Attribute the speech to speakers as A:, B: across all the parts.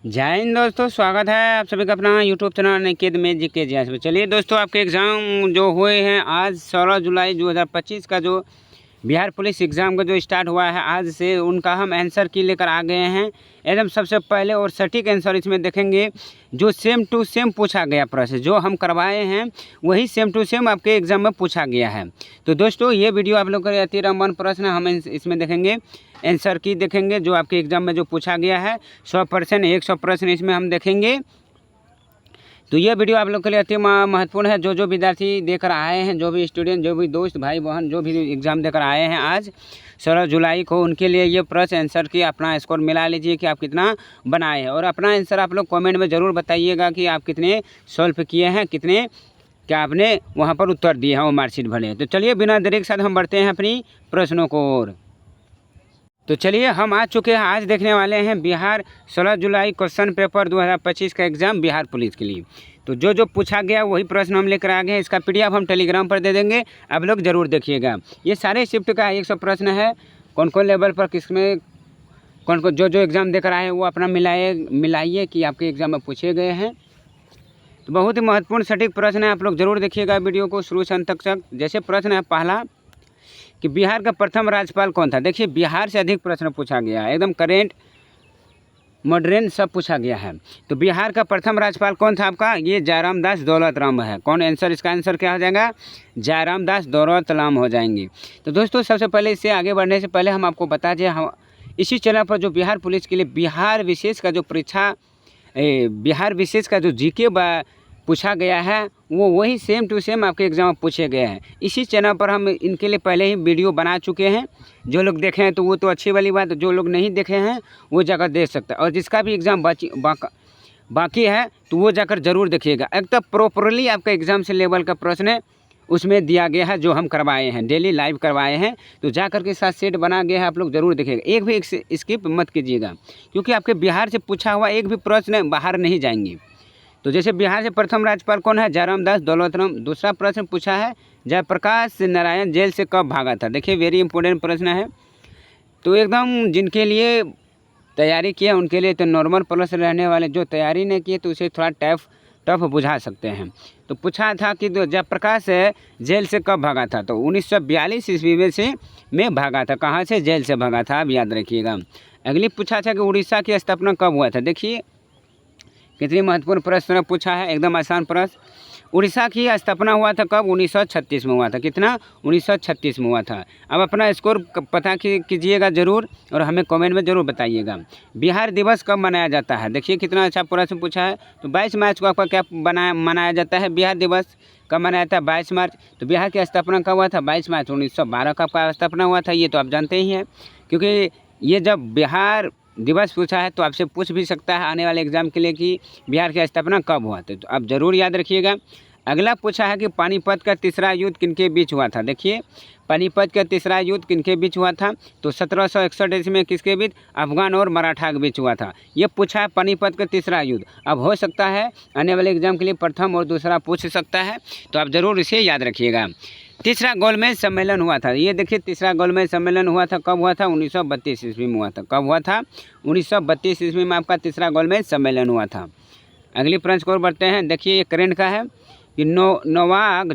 A: जय हिंद दोस्तों, स्वागत है आप सभी का अपना यूट्यूब चैनल निकेत में जीके जी में। चलिए दोस्तों, आपके एग्ज़ाम जो हुए हैं आज 16 जुलाई 2025 का जो बिहार पुलिस एग्ज़ाम का जो स्टार्ट हुआ है आज से, उनका हम आंसर की लेकर आ गए हैं। एकदम सबसे पहले और सटीक आंसर इसमें देखेंगे। जो सेम टू सेम पूछा गया प्रश्न जो हम करवाए हैं वही सेम टू सेम आपके एग्ज़ाम में पूछा गया है। तो दोस्तों ये वीडियो आप लोग का 13 प्रश्न हम इसमें देखेंगे, आंसर की देखेंगे जो आपके एग्ज़ाम में जो पूछा गया है 100% 100 प्रश्न इसमें हम देखेंगे। तो ये वीडियो आप लोग के लिए अति महत्वपूर्ण है। जो विद्यार्थी देकर आए हैं, जो भी स्टूडेंट, जो भी दोस्त भाई बहन जो भी एग्ज़ाम देकर आए हैं आज 16 जुलाई को, उनके लिए ये प्रश्न आंसर की अपना स्कोर मिला लीजिए कि आप कितना बनाए हैं। और अपना आंसर आप लोग कमेंट में ज़रूर बताइएगा कि आप कितने सॉल्व किए हैं, कितने क्या आपने वहाँ पर उत्तर दिए हैं, वो मार्कशीट भरे। तो चलिए बिना देरी के साथ हम बढ़ते हैं अपनी प्रश्नों को ओर। तो चलिए हम आ चुके हैं, आज देखने वाले हैं बिहार 16 जुलाई क्वेश्चन पेपर 2025 का एग्ज़ाम बिहार पुलिस के लिए। तो जो पूछा गया वही प्रश्न हम लेकर आ गए हैं। इसका PDF हम टेलीग्राम पर दे देंगे, आप लोग ज़रूर देखिएगा। ये सारे शिफ्ट का 100 प्रश्न है। कौन कौन लेवल पर किस में कौन कौन जो एग्ज़ाम देकर आए हैं वो अपना मिलाइए कि आपके एग्ज़ाम में पूछे गए हैं। तो बहुत ही महत्वपूर्ण सटीक प्रश्न है, आप लोग ज़रूर देखिएगा वीडियो को शुरू से अंत तक। जैसे प्रश्न है पहला कि बिहार का प्रथम राज्यपाल कौन था। देखिए बिहार से अधिक प्रश्न पूछा गया है, एकदम करेंट मॉडर्न सब पूछा गया है। तो बिहार का प्रथम राज्यपाल कौन था आपका, ये जयराम दास दौलतराम है। कौन आंसर, इसका आंसर क्या हो जाएगा, जयराम दास दौलतराम हो जाएंगे। तो दोस्तों सबसे पहले इससे आगे बढ़ने से पहले हम आपको बता दें, हम इसी चैनल पर जो बिहार पुलिस के लिए बिहार विशेष का जो परीक्षा बिहार विशेष का जो जीके पूछा गया है वो वही सेम टू सेम आपके एग्ज़ाम में पूछे गए हैं। इसी चैनल पर हम इनके लिए पहले ही वीडियो बना चुके हैं। जो लोग देखे हैं तो वो तो अच्छी वाली बात, जो लोग नहीं देखे हैं वो जाकर देख सकते हैं। और जिसका भी एग्ज़ाम बाकी है तो वो जाकर ज़रूर देखिएगा। एक तो प्रॉपरली आपका एग्ज़ाम से लेवल का प्रश्न उसमें दिया गया है, जो हम करवाए हैं, डेली लाइव करवाए हैं। तो जाकर के साथ सेट बना गया है, आप लोग ज़रूर देखिएगा। एक भी स्किप मत कीजिएगा, क्योंकि आपके बिहार से पूछा हुआ एक भी प्रश्न बाहर नहीं जाएंगे। तो जैसे बिहार से प्रथम राज्यपाल कौन है, जयराम दास दौलतराम। दूसरा प्रश्न पूछा है जयप्रकाश नारायण जेल से कब भागा था। देखिए वेरी इंपॉर्टेंट प्रश्न है। तो एकदम जिनके लिए तैयारी किया उनके लिए तो नॉर्मल प्रश्न रहने वाले, जो तैयारी नहीं किए तो उसे थोड़ा टफ बुझा सकते हैं। तो पूछा था कि जयप्रकाश जेल से कब भागा था। तो 1942 ईस्वी में भागा था। कहाँ से, जेल से भागा था, आप याद रखिएगा। अगली पूछा था कि उड़ीसा की स्थापना कब हुआ था। देखिए कितनी महत्वपूर्ण प्रश्न पूछा है, एकदम आसान प्रश्न। उड़ीसा की स्थापना हुआ था कब, 1936 में हुआ था। कितना, 1936 में हुआ था। अब अपना स्कोर पता कीजिएगा ज़रूर और हमें कमेंट में ज़रूर बताइएगा। बिहार दिवस कब मनाया जाता है। देखिए कितना अच्छा प्रश्न पूछा है। तो 22 मार्च को आपका क्या मनाया जाता है, बिहार दिवस कब मनाया जाता है, 22 मार्च। तो बिहार की स्थापना कब हुआ था, 22 मार्च 1912 का आपका स्थापना हुआ था। ये तो आप जानते ही हैं, क्योंकि ये जब बिहार दिवस पूछा है तो आपसे पूछ भी सकता है आने वाले एग्ज़ाम के लिए कि बिहार की स्थापना कब हुआ था। तो आप ज़रूर याद रखिएगा। अगला पूछा है कि पानीपत का तीसरा युद्ध किनके बीच हुआ था। देखिए पानीपत का तीसरा युद्ध किनके बीच हुआ था। तो 1761 ईस्वी में किसके बीच, अफगान और मराठा के बीच हुआ था। ये पूछा है पानीपत का तीसरा युद्ध। अब हो सकता है आने वाले एग्ज़ाम के लिए प्रथम और दूसरा पूछ सकता है, तो आप ज़रूर इसे याद रखिएगा। तीसरा गोलमेज सम्मेलन हुआ था। ये देखिए तीसरा गोलमेज सम्मेलन हुआ था, कब हुआ था, 1932 ईस्वी में हुआ था। कब हुआ था, 1932 ईस्वी में आपका तीसरा गोलमेज सम्मेलन हुआ था। अगली प्रश्न को बढ़ते हैं। देखिए ये करेंट का है कि नोवाक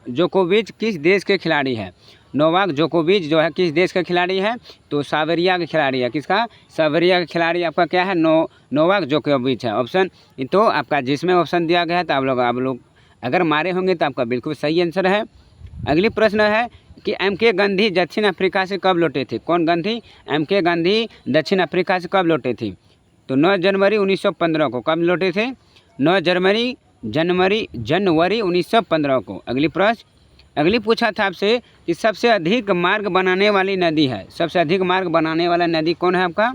A: जोकोविच किस देश के खिलाड़ी है। नोवाक जोकोविच जो है किस देश का खिलाड़ी है। तो साइबेरिया का खिलाड़ी है। किसका, साइबेरिया का खिलाड़ी आपका क्या है, नोवाक जोकोविच है। ऑप्शन तो आपका जिसमें ऑप्शन दिया गया है तो आप लोग अगर मारे होंगे तो आपका बिल्कुल सही आंसर है। अगली प्रश्न है कि MK गांधी दक्षिण अफ्रीका से कब लौटे थे। कौन गांधी, MK गांधी दक्षिण अफ्रीका से कब लौटे थे। तो 9 जनवरी 1915 को। कब लौटे थे, 9 जनवरी 1915 को। अगली प्रश्न, अगली पूछा था आपसे कि सबसे अधिक मार्ग बनाने वाली नदी है। सबसे अधिक मार्ग बनाने वाला नदी कौन है आपका।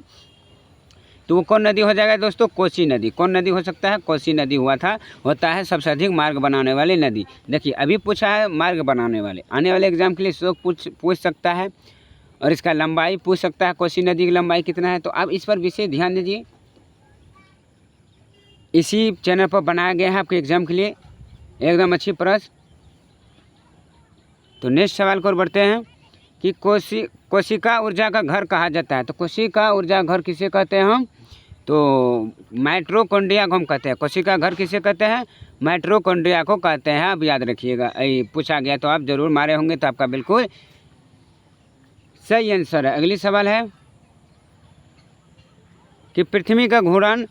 A: तो वो कौन नदी हो जाएगा दोस्तों, कोसी नदी। कौन नदी हो सकता है, कोसी नदी होता है सबसे अधिक मार्ग बनाने वाली नदी। देखिए अभी पूछा है मार्ग बनाने वाले, आने वाले एग्जाम के लिए शौक पूछ सकता है और इसका लंबाई पूछ सकता है, कोसी नदी की लंबाई कितना है। तो आप इस पर विशेष ध्यान दीजिए, इसी चैनल पर बनाया गया है आपके एग्जाम के लिए, एकदम अच्छी प्रश्न। तो नेक्स्ट सवाल को बढ़ते हैं कि कोशिका ऊर्जा का घर कहा जाता है। तो कोशिका ऊर्जा घर किसे कहते हैं हम, तो माइटोकॉन्ड्रिया को हम कहते हैं, कोशिका घर किसे कहते हैं, माइटोकॉन्ड्रिया को कहते हैं। अब याद रखिएगा, पूछा गया तो आप जरूर मारे होंगे, तो आपका बिल्कुल सही आंसर है। अगली सवाल है कि पृथ्वी का घूर्णन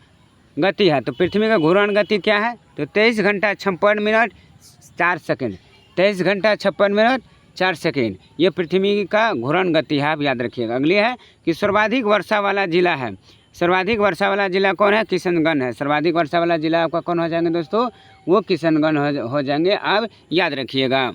A: गति है, तो पृथ्वी का घूर्णन गति क्या है, तो 23 घंटा 56 मिनट 4 सेकेंड, 23 घंटा 56 मिनट 4 सेकेंड, ये पृथ्वी का घूर्णन गति है, आप याद रखिएगा। अगली है कि सर्वाधिक वर्षा वाला जिला है, सर्वाधिक वर्षा वाला जिला कौन है, किशनगंज है। सर्वाधिक वर्षा वाला जिला आपका कौन हो जाएंगे दोस्तों, वो किशनगंज हो जाएंगे, आप याद रखिएगा।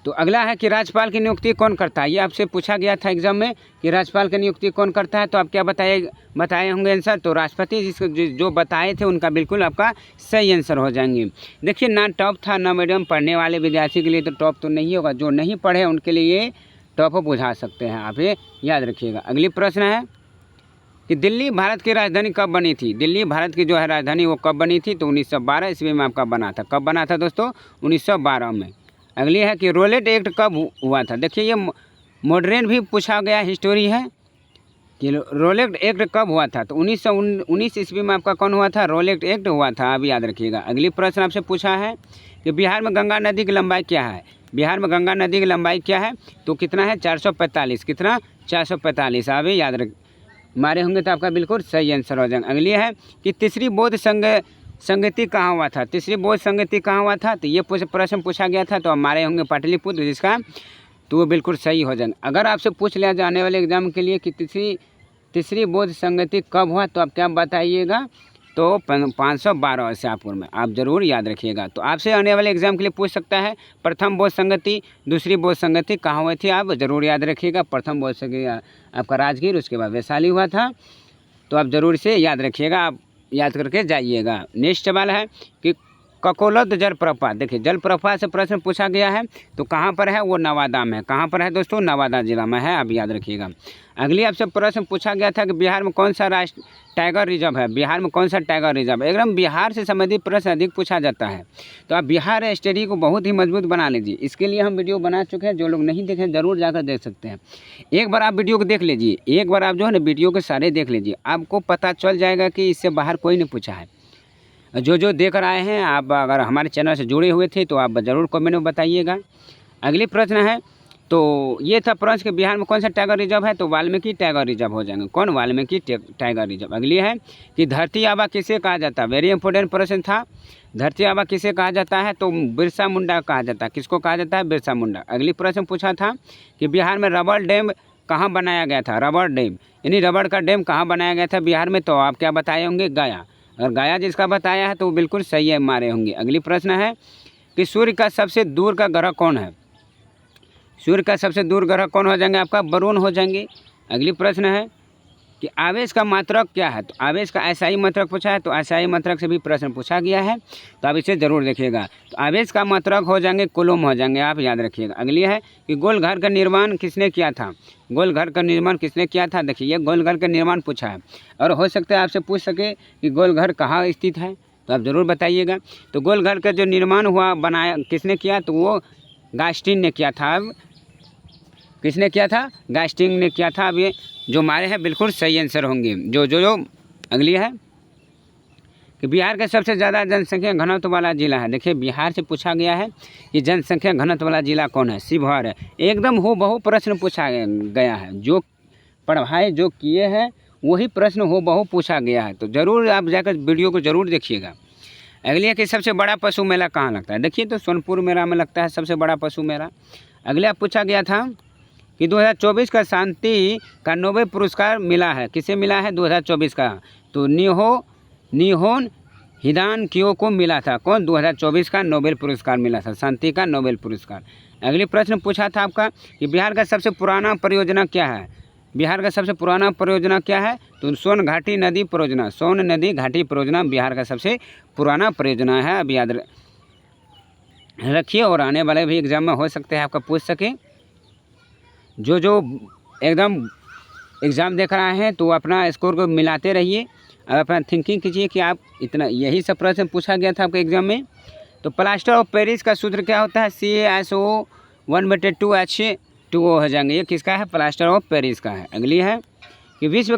A: तो अगला है कि राज्यपाल की नियुक्ति कौन करता है, ये आपसे पूछा गया था एग्जाम में कि राज्यपाल की नियुक्ति कौन करता है, तो आप क्या बताए होंगे आंसर, तो राष्ट्रपति जिसको जो बताए थे उनका बिल्कुल आपका सही आंसर हो जाएंगे। देखिए ना टॉप था ना मीडियम, पढ़ने वाले विद्यार्थी के लिए तो टॉप तो नहीं होगा, जो नहीं पढ़े उनके लिए ये टॉप बुझा सकते हैं, आप ये याद रखिएगा। अगली प्रश्न है कि दिल्ली भारत की राजधानी कब बनी थी, दिल्ली भारत की जो है राजधानी वो कब बनी थी, तो 1912 ईस्वी में आपका बना था। कब बना था दोस्तों, 1912 में। अगली है कि रोलेट एक्ट कब हुआ था, देखिए ये मॉडर्न भी पूछा गया हिस्टोरी है कि रोलेट एक्ट कब हुआ था, तो 1919 ईस्वी में आपका कौन हुआ था, रोलेट एक्ट हुआ था, आप याद रखिएगा। अगली प्रश्न आपसे पूछा है कि बिहार में गंगा नदी की लंबाई क्या है, बिहार में गंगा नदी की लंबाई क्या है, तो कितना है 445, कितना 445, आप याद रख मारे होंगे तो आपका बिल्कुल सही आंसर हो जाएगा। अगली है कि तीसरी बौद्ध संगति कहाँ हुआ था, तीसरी बौद्ध संगति कहाँ हुआ था, तो ये प्रश्न पूछा गया था, तो हमारे होंगे पाटलिपुत्र, जिसका तो वो बिल्कुल सही हो जाएगा। अगर आपसे पूछ लिया जाने वाले एग्जाम के लिए कि तीसरी बौद्ध संगति कब हुआ, तो आप क्या बताइएगा, तो 512 शाहपुर में, आप जरूर याद रखिएगा। तो आपसे आने वाले एग्जाम के लिए पूछ सकता है प्रथम बौद्ध संगति, दूसरी बौद्ध संगति कहाँ हुई थी, आप जरूर याद रखिएगा। प्रथम बौद्ध संगति आपका राजगीर, उसके बाद वैशाली हुआ था, तो आप जरूर से याद रखिएगा, आप याद करके जाइएगा। नेक्स्ट सवाल है कि ककोलत जलप्रपात, देखिए जलप्रपात से प्रश्न पूछा गया है, तो कहाँ पर है, वो नवादा में है। कहाँ पर है दोस्तों, नवादा जिला में है, आप याद रखिएगा। अगली आपसे प्रश्न पूछा गया था कि बिहार में कौन सा राष्ट्रीय टाइगर रिजर्व है, बिहार में कौन सा टाइगर रिजर्व है, एकदम बिहार से संबंधित प्रश्न अधिक पूछा जाता है, तो आप बिहार स्टडी को बहुत ही मजबूत बना लीजिए। इसके लिए हम वीडियो बना चुके हैं, जो लोग नहीं देखे जरूर जाकर देख सकते हैं। एक बार आप वीडियो को देख लीजिए, एक बार आप जो है ना वीडियो के सारे देख लीजिए, आपको पता चल जाएगा कि इससे बाहर कोई नहीं पूछा है। जो देख कर आए हैं, आप अगर हमारे चैनल से जुड़े हुए थे तो आप ज़रूर कमेंट में बताइएगा। अगली प्रश्न है, तो ये था प्रश्न कि बिहार में कौन सा टाइगर रिजर्व है, तो वाल्मीकि टाइगर रिजर्व हो जाएंगे, कौन, वाल्मीकि टाइगर रिजर्व। अगली है कि धरती आबा किसे कहा जाता है, वेरी इंपॉर्टेंट प्रश्न था, धरती आबा किसे कहा जाता है, तो बिरसा मुंडा कहा जाता है, किसको कहा जाता है, बिरसा मुंडा। अगली प्रश्न पूछा था कि बिहार में रबर डैम कहाँ बनाया गया था, रबर डैम यानी रबड़ का डैम कहाँ बनाया गया था बिहार में, तो आप क्या बताए होंगे, गया। अगर गया जिसका बताया है तो वो बिल्कुल सही है, मारे होंगे। अगली प्रश्न है कि सूर्य का सबसे दूर का ग्रह कौन है, सूर्य का सबसे दूर ग्रह कौन हो जाएंगे, आपका वरुण हो जाएंगे। अगली प्रश्न है कि आवेश का मात्रक क्या है, तो आवेश का SI मात्रक पूछा है, तो SI मात्रक से भी प्रश्न पूछा गया है, तो आप इसे जरूर देखिएगा। तो आवेश का मात्रक हो जाएंगे कूलम हो जाएंगे, आप याद रखिएगा। अगली है कि गोल घर का निर्माण किसने किया था, गोल घर का निर्माण किसने किया था, देखिए ये गोल घर का निर्माण पूछा है, और हो सकता है आपसे पूछ सके कि गोल घर कहाँ स्थित है, तो आप ज़रूर बताइएगा। तो गोल घर का जो निर्माण हुआ बनाया किसने किया, तो वो गास्टिन ने किया था। अब किसने किया था, गास्टिन ने किया था। अब ये जो हमारे हैं बिल्कुल सही आंसर होंगे। जो अगली है कि बिहार का सबसे ज़्यादा जनसंख्या घनत्व वाला जिला है, देखिए बिहार से पूछा गया है कि जनसंख्या घनत्व वाला जिला कौन है, शिवहर है। एकदम हूबहू प्रश्न पूछा गया है, जो पढ़ाई जो किए हैं वही प्रश्न हूबहू पूछा गया है, तो ज़रूर आप जाकर वीडियो को ज़रूर देखिएगा। अगली है कि सबसे बड़ा पशु मेला कहाँ लगता है, देखिए तो सोनपुर मेला में लगता है सबसे बड़ा पशु मेला। अगला पूछा गया था कि 2024 का शांति का नोबेल पुरस्कार मिला है, किसे मिला है 2024 का, तो निहोन हिदानकियो को मिला था, कौन, 2024 का नोबेल पुरस्कार मिला था, शांति का नोबेल पुरस्कार। अगली प्रश्न पूछा था आपका कि बिहार का सबसे पुराना परियोजना क्या है, बिहार का सबसे पुराना परियोजना क्या है, तो सोन घाटी नदी परियोजना, सोन नदी घाटी परियोजना बिहार का सबसे पुराना परियोजना है, अब याद रखिए। और आने वाले भी एग्जाम में हो सकते हैं आपका पूछ सके। जो एकदम एग्ज़ाम देख रहे हैं तो अपना स्कोर को मिलाते रहिए और अपना थिंकिंग कीजिए कि आप इतना, यही सब प्रश्न पूछा गया था आपके एग्ज़ाम में। तो प्लास्टर ऑफ पेरिस का सूत्र क्या होता है, CaSO 1/2H2O हो जाएंगे, ये किसका है, प्लास्टर ऑफ पेरिस का है। अगली है कि विश्व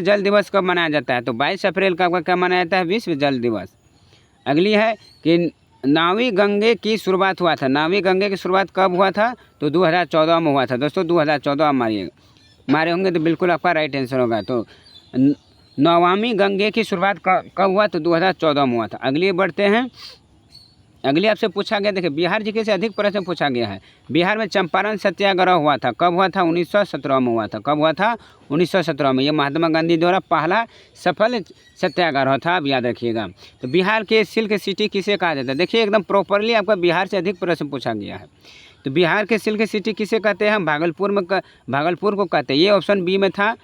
A: जल दिवस कब मनाया जाता है? तो 22 अप्रैल का क्या मनाया जाता है? विश्व जल दिवस। अगली है कि नावी गंगे की शुरुआत हुआ था। नावी गंगे की शुरुआत कब हुआ था? तो 2014 में हुआ था। दोस्तों 2014 मारे होंगे तो बिल्कुल आपका राइट आंसर होगा। तो नमामि गंगे की शुरुआत कब हुआ? तो 2014 में हुआ था। अगली बढ़ते हैं। अगली आपसे पूछा गया, देखिए बिहार जीके से अधिक प्रश्न पूछा गया है। बिहार में चंपारण सत्याग्रह हुआ था, कब हुआ था? 1917 में हुआ था। कब हुआ था? 1917 में। ये महात्मा गांधी द्वारा पहला सफल सत्याग्रह था, आप याद रखिएगा। तो बिहार के सिल्क सिटी किसे कहा जाता है? देखिए एकदम प्रॉपरली आपका बिहार से अधिक प्रश्न पूछा गया है। तो बिहार के सिल्क सिटी किसे कहते हैं? भागलपुर को कहते हैं। ये ऑप्शन बी में था।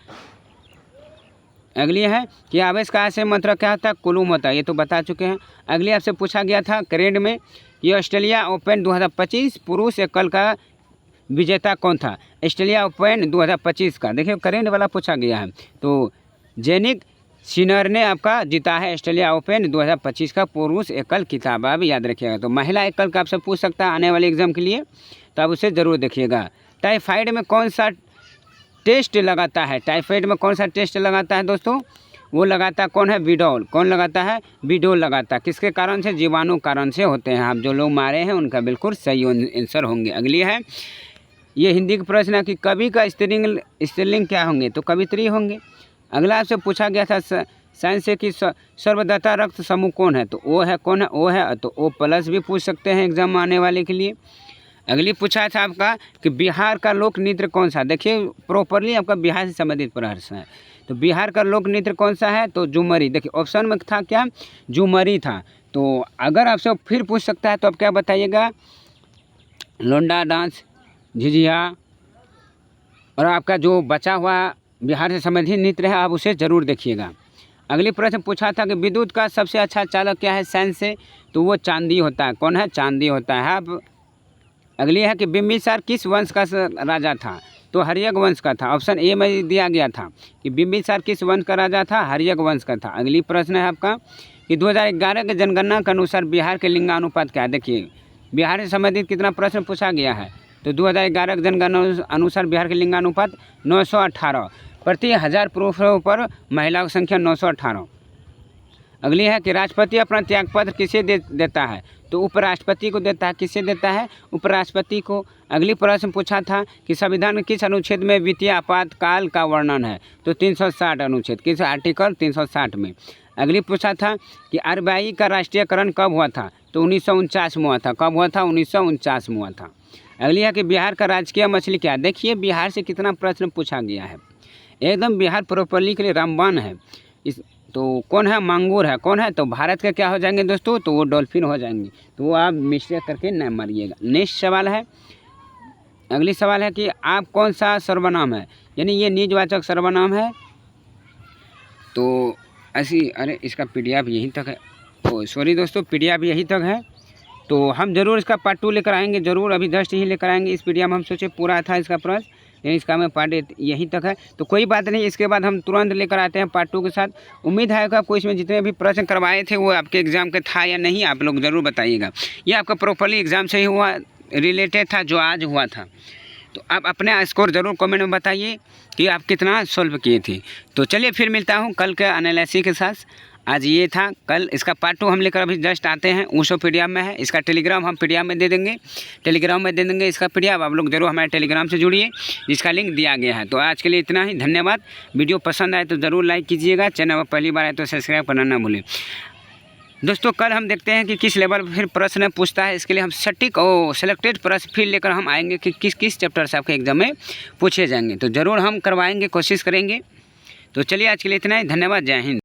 A: अगली है कि आवेश का आशय मंत्र क्या होता है? कुलूम होता है, ये तो बता चुके हैं। अगली आपसे पूछा गया था करेंट में, ये ऑस्ट्रेलिया ओपन 2025 पुरुष एकल का विजेता कौन था? ऑस्ट्रेलिया ओपन 2025 का, देखिए करेंट वाला पूछा गया है। तो जेनिक सिनर ने आपका जीता है ऑस्ट्रेलिया ओपन 2025 का पुरुष एकल खिताब, आप याद रखिएगा। तो महिला एकल का आपसे पूछ सकता है आने वाले एग्जाम के लिए, तो आप उसे ज़रूर देखिएगा। टाइफाइड में कौन सा टेस्ट लगाता है? टाइफाइड में कौन सा टेस्ट लगाता है दोस्तों? वो लगाता कौन है? विडोल। कौन लगाता है? विडोल लगाता है। किसके कारण से? जीवाणु कारण से होते हैं। आप जो लोग मारे हैं उनका बिल्कुल सही आंसर होंगे। अगली है, ये हिंदी का प्रश्न है कि कवि का स्त्रीलिंग क्या होंगे? तो कवित्री होंगे। अगला आपसे पूछा गया था साइंस से कि सर्वदाता रक्त समूह कौन है? तो ओ है। कौन है? ओ है। तो ओ प्लस भी पूछ सकते हैं एग्जाम आने वाले के लिए। अगली पूछा था आपका कि बिहार का लोक नृत्य कौन सा? देखिए प्रॉपरली आपका बिहार से संबंधित प्रश्न है। तो बिहार का लोक नृत्य कौन सा है? तो झूमरी। देखिए ऑप्शन में था क्या? झूमरी था। तो अगर आपसे फिर पूछ सकता है तो आप क्या बताइएगा? लोंडा डांस, झिझिया, और आपका जो बचा हुआ बिहार से संबंधित नृत्य है आप उसे ज़रूर देखिएगा। अगली प्रश्न पूछा था कि विद्युत का सबसे अच्छा चालक क्या है साइंस से? तो वो चांदी होता है। कौन है? चांदी होता है। आप अगली है कि बिंबिसार किस वंश का राजा था? तो हर्यक वंश का था। ऑप्शन ए में दिया गया था कि बिंबिसार किस वंश का राजा था? हर्यक वंश का था। अगली प्रश्न है आपका कि 2011 के जनगणना के अनुसार बिहार के लिंगानुपात क्या है? देखिए बिहार से संबंधित कितना प्रश्न पूछा गया है? तो 2011 के जनगणना अनुसार बिहार के लिंगानुपात 918, प्रति 1000 पुरुषों पर महिलाओं की संख्या 918। अगली है कि राष्ट्रपति अपना त्यागपत्र किसे देता है? तो उपराष्ट्रपति को देता है। किसे देता है? उपराष्ट्रपति को। अगली प्रश्न पूछा था कि संविधान के किस अनुच्छेद में वित्तीय आपातकाल का वर्णन है? तो 360 अनुच्छेद, किस आर्टिकल? 360 में। अगली पूछा था कि आरबीआई का राष्ट्रीयकरण कब हुआ था? तो 1949 में हुआ था। कब हुआ था? 1949 में हुआ था। अगली है कि बिहार का राजकीय मछली क्या है? देखिए बिहार से कितना प्रश्न पूछा गया है, एकदम बिहार प्रॉपरली के लिए रामबाण है। तो कौन है? मांगूर है। कौन है? तो भारत के क्या हो जाएंगे दोस्तों? तो वो डॉल्फिन हो जाएंगे। तो वो आप मिस्टेक करके न मारिएगा। नेक्स्ट सवाल है, अगली सवाल है कि आप कौन सा सर्वनाम है? यानी ये निजवाचक सर्वनाम है। तो ऐसी इसका पीडीएफ यहीं तक है। तो सॉरी दोस्तों, पीडीएफ यहीं तक है। तो हम ज़रूर इसका पार्ट 2 लेकर आएंगे, ज़रूर। अभी जस्ट ही लेकर आएंगे। इस पीडीएफ में हम सोचे पूरा था इसका प्रश्न, लेकिन इसका में पार्ट यहीं तक है। तो कोई बात नहीं, इसके बाद हम तुरंत लेकर आते हैं पार्ट 2 के साथ। उम्मीद है कि आपको इसमें जितने भी प्रश्न करवाए थे वो आपके एग्ज़ाम के था या नहीं, आप लोग ज़रूर बताइएगा। ये आपका प्रॉपरली एग्ज़ाम से ही हुआ रिलेटेड था जो आज हुआ था। तो आप अपने स्कोर ज़रूर कमेंट में बताइए कि आप कितना सॉल्व किए थे। तो चलिए फिर मिलता हूँ कल के एनालिसिस के साथ। आज ये था, कल इसका पार्ट 2 हम लेकर अभी जस्ट आते हैं। ऊँचो पीडीएफ में है, इसका टेलीग्राम हम पीडीएफ में दे देंगे। टेलीग्राम में दे देंगे इसका पीडीएफ, आप लोग जरूर हमारे टेलीग्राम से जुड़िए, जिसका लिंक दिया गया है। तो आज के लिए इतना ही, धन्यवाद। वीडियो पसंद आए तो ज़रूर लाइक कीजिएगा, चैनल पर पहली बार आए तो सब्सक्राइब करना ना भूलें। दोस्तों कल हम देखते हैं कि किस लेवल पर फिर प्रश्न पूछता है। इसके लिए हम सटीक और सेलेक्टेड प्रश्न फिर लेकर हम आएंगे कि किस किस चैप्टर से आपके एग्जाम में पूछे जाएंगे। तो ज़रूर हम करवाएंगे, कोशिश करेंगे। तो चलिए आज के लिए इतना ही, धन्यवाद। जय हिंद।